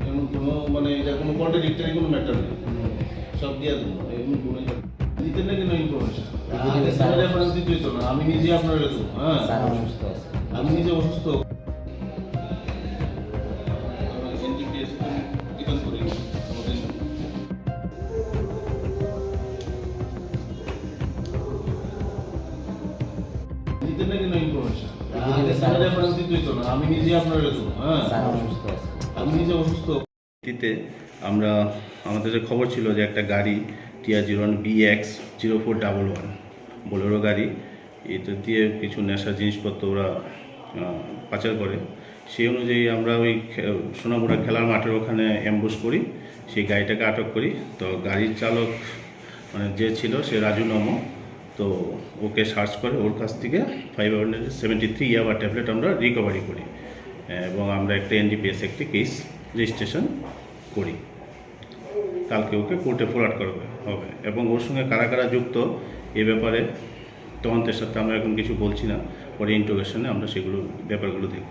এমন কোনো মানে এটা কোনো কন্ট্রাডিক্টরি কোনো ম্যাটার নেই, সব দিয়ে দেবো। এমন কোনো দিতে না কেন ইনফরমেশন রেফারেন্স দিতে হইতো না, আমি নিজে আপনার দেবো। হ্যাঁ, আমি নিজে অসুস্থ। দিতে না কেন ইনফরমেশন রেফারেন্স দিতে হইতো না, আমি নিজে আপনার দেবো। হ্যাঁ, আমি নিজে অসুস্থ। আমরা আমাদের যে খবর ছিল যে একটা গাড়ি TR01 BX0411 বোলেরো গাড়ি, এটা দিয়ে কিছু নেশা জিনিসপত্র ওরা পাচার করে। সেই অনুযায়ী আমরা ওই সোনামুড়া খেলার মাঠের ওখানে অ্যাম্বুশ করি, সেই গাড়িটাকে আটক করি। তো গাড়ির চালক মানে যে ছিল সে রাজু নমো, তো ওকে সার্চ করে ওর কাছ থেকে 573 ইয়াবা ট্যাবলেট আমরা রিকভারি করি এবং আমরা একটা NDPS একটি কেস রেজিস্ট্রেশন করি। কালকে ওকে কোর্টে ফরওয়ার্ড করা হবে এবং ওর সঙ্গে কারা কারা যুক্ত এ ব্যাপারে তদন্তের সাথে আমরা এখন কিছু বলছি না, পরে ইন্টারোগেশনে আমরা সেগুলো ব্যাপারগুলো দেখব।